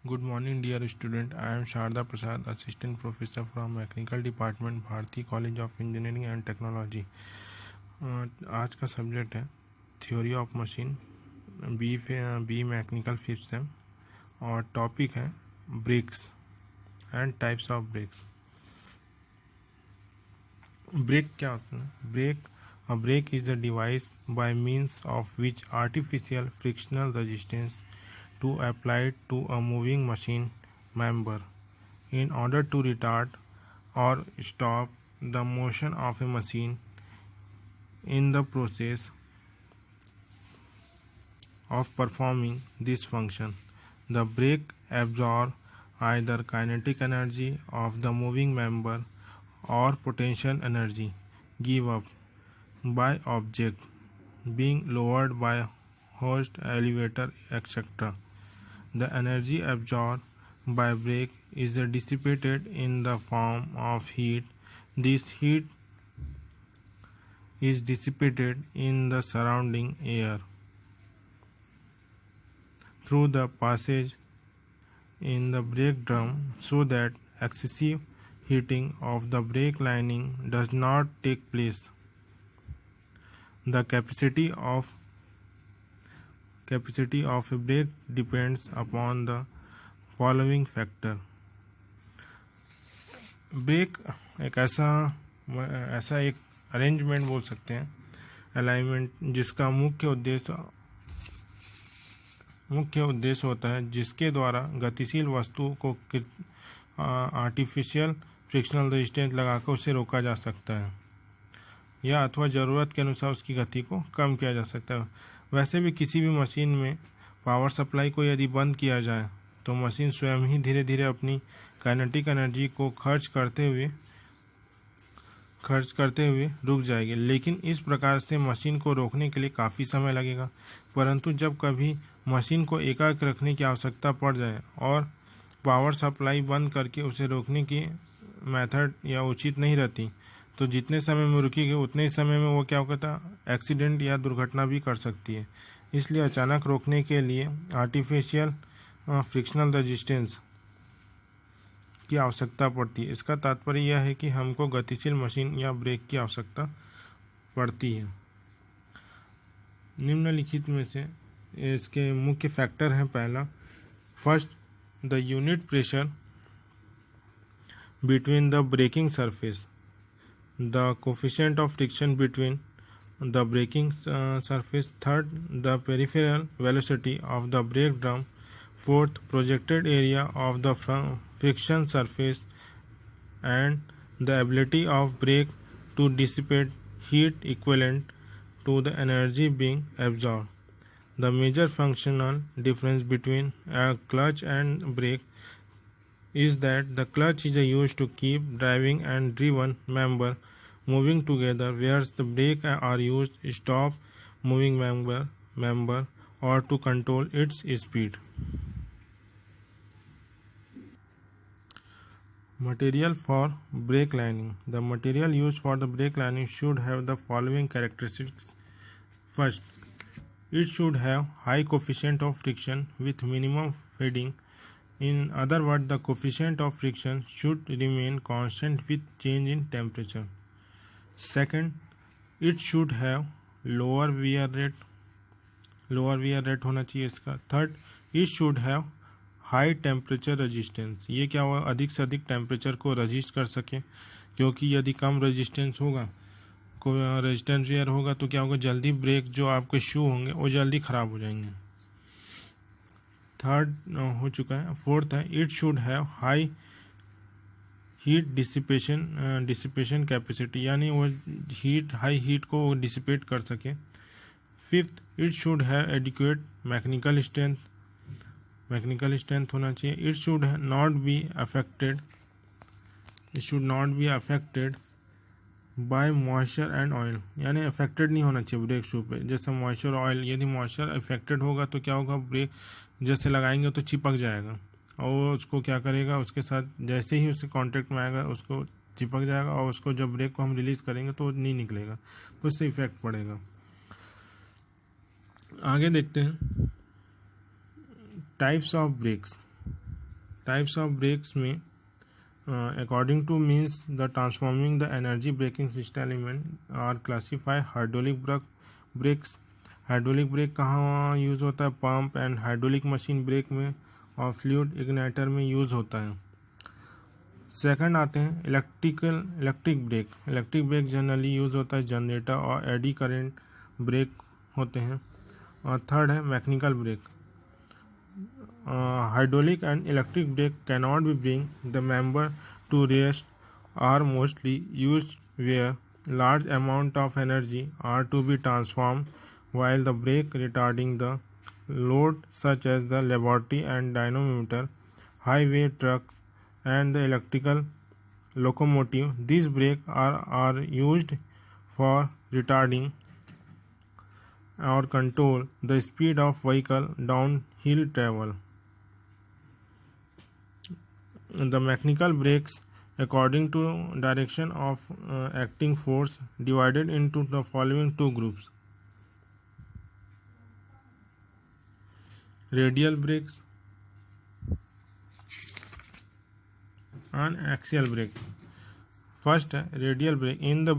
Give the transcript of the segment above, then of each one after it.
Good morning, dear student. I am Sharda Prasad, Assistant Professor from Mechanical Department, Bharati College of Engineering and Technology. आज का subject है theory of machine, B mechanical fifth sem, और topic है brakes and types of brakes. Brake क्या होता है? A brake is a device by means of which artificial frictional resistance to applied to a moving machine member in order to retard or stop the motion of a machine in the process of performing this function. The brake absorbs either kinetic energy of the moving member or potential energy given up by object being lowered by hoist, elevator, etc. The energy absorbed by brake is dissipated in the form of heat. This heat is dissipated in the surrounding air through the passage in the brake drum, so that excessive heating of the brake lining does not take place. The capacity of a brake depends upon the following factor. Brake एक ऐसा एक arrangement बोल सकते हैं, alignment, जिसका मुख्य उद्देश्य होता है जिसके द्वारा गतिशील वस्तु को आर्टिफिशियल फ्रिक्शनल रेजिस्टेंस लगाकर उसे रोका जा सकता है या अथवा ज़रूरत के अनुसार उसकी गति को कम किया जा सकता है। वैसे भी किसी भी मशीन में पावर सप्लाई को यदि बंद किया जाए तो मशीन स्वयं ही धीरे धीरे अपनी काइनेटिक एनर्जी को खर्च करते हुए रुक जाएगी, लेकिन इस प्रकार से मशीन को रोकने के लिए काफ़ी समय लगेगा। परंतु जब कभी मशीन को एकाग्र रखने की आवश्यकता पड़ जाए और पावर सप्लाई बंद करके उसे रोकने की मेथड या उचित नहीं रहती, तो जितने समय में रुकेगी उतने ही समय में वो क्या होता है, एक्सीडेंट या दुर्घटना भी कर सकती है। इसलिए अचानक रोकने के लिए आर्टिफिशियल फ्रिक्शनल रेजिस्टेंस की आवश्यकता पड़ती है। इसका तात्पर्य यह है कि हमको गतिशील मशीन या ब्रेक की आवश्यकता पड़ती है। निम्नलिखित में से इसके मुख्य फैक्टर हैं। पहला, first, the unit pressure between the braking surface, the coefficient of friction between the braking surface. Third, the peripheral velocity of the brake drum. Fourth, projected area of the friction surface and the ability of brake to dissipate heat equivalent to the energy being absorbed. The major functional difference between a clutch and brake is that the clutch is used to keep driving and driven member moving together, whereas the brake are used to stop moving member or to control its speed. Material for brake lining. The material used for the brake lining should have the following characteristics. First, it should have high coefficient of friction with minimum fading. In other words, the coefficient of friction should remain constant with change in temperature. Second, it should have lower wear rate होना चाहिए इसका। Third, it should have high temperature resistance. ये क्या हुआ, अधिक से अधिक temperature को रजिस्ट कर सके, क्योंकि यदि कम रेजिस्टेंस होगा, रेजिस्टेंस वेयर होगा, तो क्या होगा, जल्दी ब्रेक जो आपके शू होंगे वो जल्दी ख़राब हो जाएंगे। थर्ड हो चुका है। फोर्थ है, it should have high heat dissipation capacity, यानी वो हाई हीट को डिसिपेट कर सके। Fifth, it should have adequate mechanical strength होना चाहिए। It should not be affected by moisture and oil, यानी अफेक्टेड नहीं होना चाहिए ब्रेक शू पे, जैसे मॉइस्चर ऑयल। यदि मॉइस्चर अफेक्टेड होगा तो क्या होगा, ब्रेक जैसे लगाएंगे तो चिपक जाएगा, और उसको क्या करेगा, उसके साथ जैसे ही उसके कांटेक्ट में आएगा उसको चिपक जाएगा, और उसको जब ब्रेक को हम रिलीज़ करेंगे तो नहीं निकलेगा, तो उससे इफेक्ट पड़ेगा। आगे देखते हैं types of brakes. Types of brakes में according to means the transforming the energy braking system element are classified hydraulic brakes. Hydraulic brake कहाँ यूज़ होता है? Pump and hydraulic machine brake में और फ्लूइड इग्नाइटर में यूज़ होता है. Second आते हैं electric brake. Electric brake generally use होता है जनरेटर और एडी करेंट ब्रेक होते हैं. और थर्ड है mechanical break. Hydraulic and electric brake cannot be bring the member to rest, are mostly used where large amount of energy are to be transformed while the brake retarding the load such as the laboratory and dynamometer, highway trucks and the electrical locomotive. These brakes are used for retarding or control the speed of vehicle downhill travel. The mechanical brakes, according to direction of acting force, divided into the following two groups: radial brakes and axial brake. First, radial brake. In the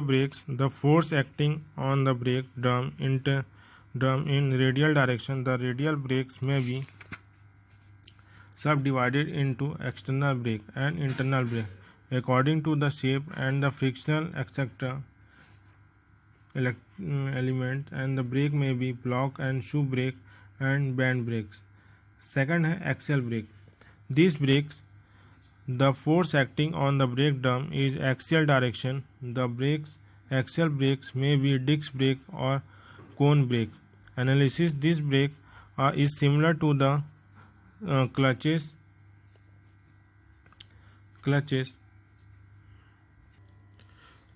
brakes, the force acting on the brake drum in radial direction. The radial brakes may be subdivided into external brake and internal brake according to the shape and the frictional etc. element, and the brake may be block and shoe brake and band brakes. Second है axial brake. These brakes, the force acting on the brake drum is axial direction. The axial brakes may be disc brake or cone brake. Analysis: this brake is similar to the clutches.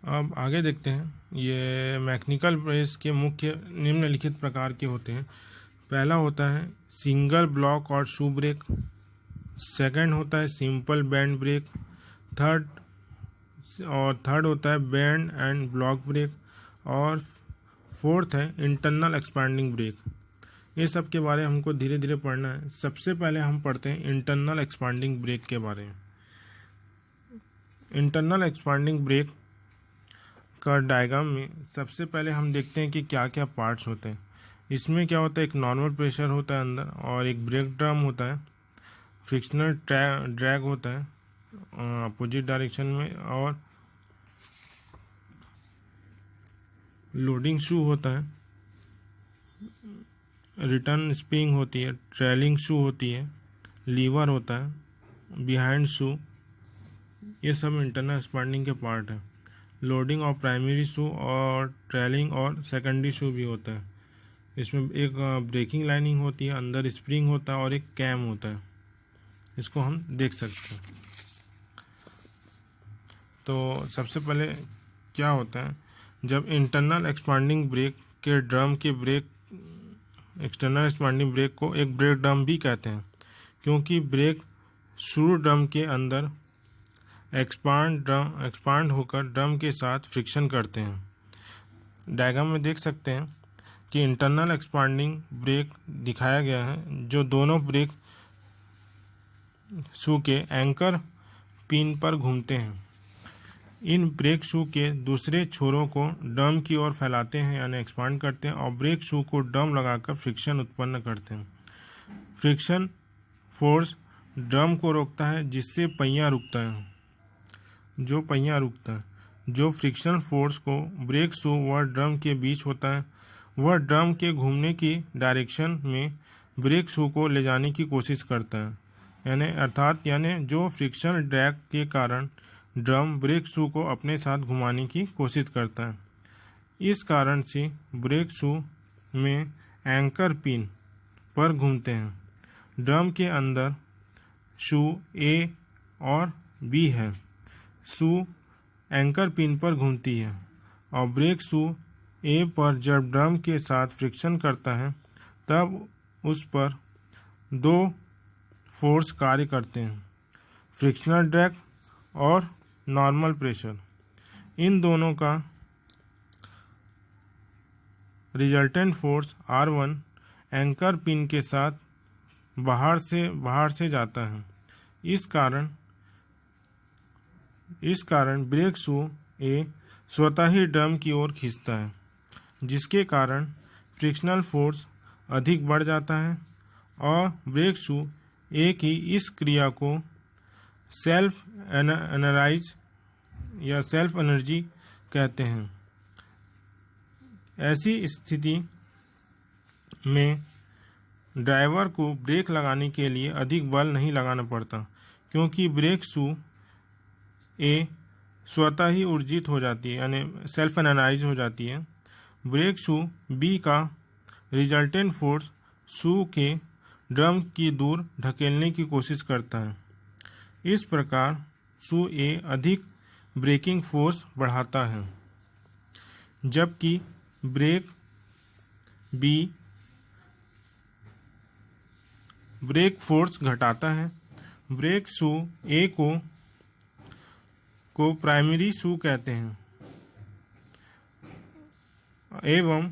अब आगे देखते हैं. ये mechanical breaks के मुख्य निम्नलिखित प्रकार के होते हैं. पहला होता है सिंगल ब्लॉक और शू ब्रेक. सेकंड होता है सिंपल बैंड ब्रेक. थर्ड होता है बैंड एंड ब्लॉक ब्रेक. और फोर्थ है इंटरनल एक्सपांडिंग ब्रेक. ये सब के बारे में हमको धीरे धीरे पढ़ना है. सबसे पहले हम पढ़ते हैं इंटरनल एक्सपांडिंग ब्रेक के बारे में. इंटरनल एक्सपांडिंग ब्रेक का डायग्राम में सबसे पहले हम देखते हैं कि क्या क्या पार्ट्स होते हैं. इसमें क्या होता है, एक नॉर्मल प्रेशर होता है अंदर और एक ब्रेक ड्रम होता है. फ्रिक्शनल ड्रैग होता है अपोजिट डायरेक्शन में, और लोडिंग शू होता है, रिटर्न स्प्रिंग होती है, ट्रेलिंग शू होती है, लीवर होता है, बिहाइंड शू. ये सब इंटरनल एक्सपांडिंग के पार्ट है. लोडिंग और प्राइमरी शू और ट्रेलिंग और सेकेंडरी शू भी होता है. इसमें एक ब्रेकिंग लाइनिंग होती है, अंदर स्प्रिंग होता है और एक कैम होता है. इसको हम देख सकते हैं. तो सबसे पहले क्या होता है, जब इंटरनल एक्सपांडिंग ब्रेक के ड्रम के ब्रेक, एक्सटर्नल एक्सपांडिंग ब्रेक को एक ब्रेक ड्रम भी कहते हैं, क्योंकि ब्रेक शुरू ड्रम के अंदर एक्सपांड होकर ड्रम के साथ फ्रिक्शन करते हैं. डायग्राम में देख सकते हैं कि इंटरनल एक्सपांडिंग ब्रेक दिखाया गया है, जो दोनों ब्रेक शू के एंकर पिन पर घूमते हैं. इन ब्रेक शू के दूसरे छोरों को ड्रम की ओर फैलाते हैं यानी एक्सपांड करते हैं, और ब्रेक शू को ड्रम लगाकर फ्रिक्शन उत्पन्न करते हैं. फ्रिक्शन फोर्स ड्रम को रोकता है, जिससे पहिया रुकता है. जो फ्रिक्शन फोर्स को ब्रेक शू व ड्रम के बीच होता है, वह ड्रम के घूमने की डायरेक्शन में ब्रेक शू को ले जाने की कोशिश करता है. यानी जो फ्रिक्शन ड्रैग के कारण ड्रम ब्रेक शू को अपने साथ घुमाने की कोशिश करता है. इस कारण से ब्रेक शू में एंकर पिन पर घूमते हैं. ड्रम के अंदर शू ए और बी है. शू एंकर पिन पर घूमती है और ब्रेक शू ए पर जब ड्रम के साथ फ्रिक्शन करता है तब उस पर दो फोर्स कार्य करते हैं, फ्रिक्शनल ड्रैग और नॉर्मल प्रेशर. इन दोनों का resultant force R1 anchor pin के साथ बाहर से जाता है। इस कारण ब्रेक शू ए स्वतः ही ड्रम की ओर खींचता है, जिसके कारण फ्रिक्शनल फोर्स अधिक बढ़ जाता है और ब्रेक शू ए की इस क्रिया को सेल्फ एनर्जी कहते हैं। ऐसी स्थिति में ड्राइवर को ब्रेक लगाने के लिए अधिक बल नहीं लगाना पड़ता, क्योंकि ब्रेक शू ए स्वतः ही ऊर्जित हो जाती है, यानी सेल्फ एनर्जाइज हो जाती है। ब्रेक शू बी का रिजल्टेंट फोर्स शू के ड्रम की दूर ढकेलने की कोशिश करता है। इस प्रकार शू ए अधिक ब्रेकिंग फोर्स बढ़ाता है, जबकि ब्रेक बी ब्रेक फोर्स घटाता है। ब्रेक शू ए को प्राइमरी शू कहते हैं एवं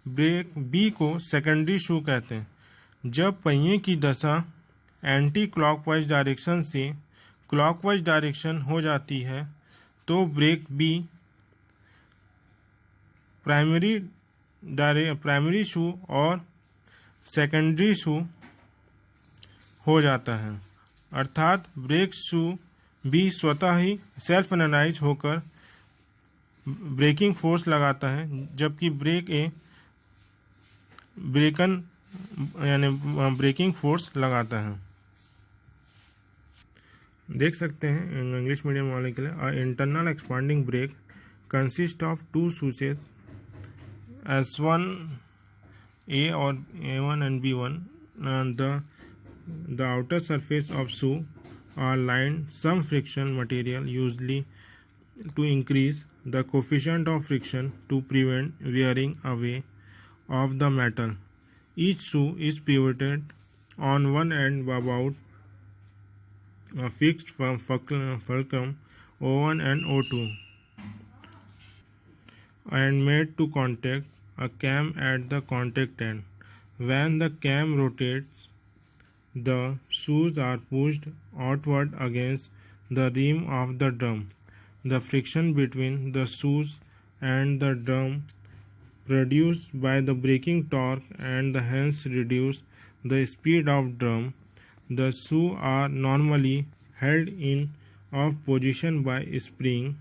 ब्रेक बी को सेकेंडरी शू कहते हैं। जब पहिए की दशा एंटी क्लॉकवाइज डायरेक्शन से क्लॉकवाइज डायरेक्शन हो जाती है तो ब्रेक बी प्राइमरी शू और सेकेंडरी शू हो जाता है, अर्थात ब्रेक शू भी स्वतः ही सेल्फ एनर्जाइज होकर ब्रेकिंग फोर्स लगाता है, जबकि ब्रेक ए ब्रेकिंग फोर्स लगाता है। देख सकते हैं इंग्लिश मीडियम वाले के लिए internal expanding brake consist of two shoes S1 A or A1 and B1. The outer surface of shoe are lined some friction material, usually to increase the coefficient of friction to prevent wearing away of the metal. Each shoe is pivoted on one end about a fixed fulcrum O1 and O2 and made to contact a cam at the contact end. When the cam rotates, the shoes are pushed outward against the rim of the drum. The friction between the shoes and the drum produced by the braking torque and hence reduce the speed of drum. The shoes are normally held in off position by spring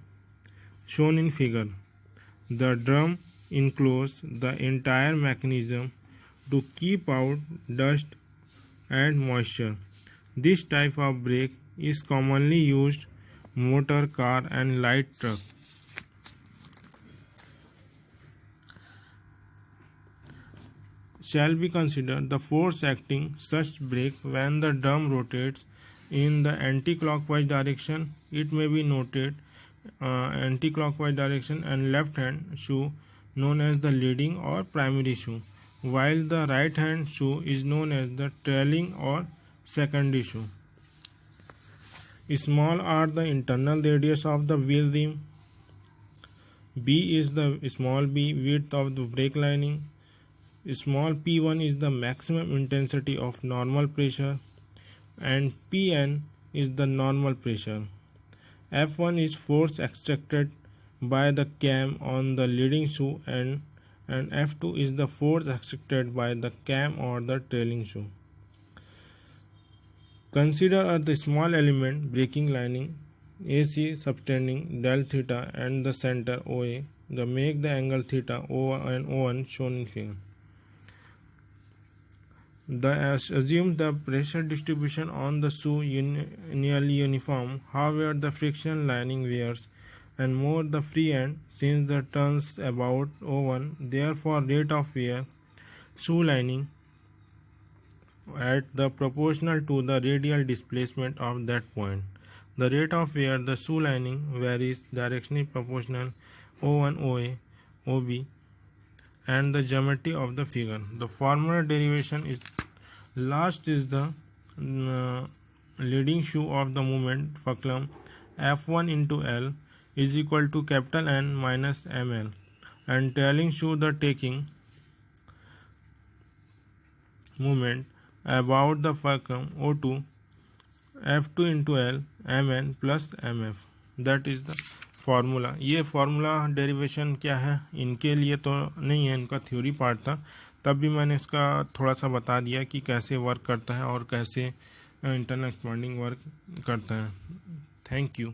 shown in figure. The drum encloses the entire mechanism to keep out dust and moisture. This type of brake is commonly used motor car and light truck. Shall we consider the force acting such brake when the drum rotates in the anti-clockwise direction? It may be noted anti-clockwise direction and left hand shoe known as the leading or primary shoe, while the right hand shoe is known as the trailing or secondary shoe. Small are the internal radius of the wheel rim. B is the small b width of the brake lining. Small p1 is the maximum intensity of normal pressure and Pn is the normal pressure. F1 is force extracted by the cam on the leading shoe and F2 is the force extracted by the cam or the trailing shoe. Consider the small element braking lining AC subtending del theta and the center OA. The make the angle theta O and O1 shown in figure. Assume the pressure distribution on the shoe nearly uniform. However, the friction lining wears and more the free end since the turns about O1. Therefore, rate of wear shoe lining at the proportional to the radial displacement of that point. The rate of wear the shoe lining varies directionally proportional O1 OA OB and the geometry of the figure. The formula derivation is last is the leading shoe of the moment fulcrum F1 into L is equal to capital N minus ML and trailing shoe the taking movement about the vacuum O2 F2 into L Mn plus Mf, that is the formula. ये formula derivation क्या है इनके लिए तो नहीं है, इनका theory part था, तब भी मैंने इसका थोड़ा सा बता दिया कि कैसे वर्क करता है और कैसे इंटरनल एक्सपांडिंग वर्क करता है। Thank you.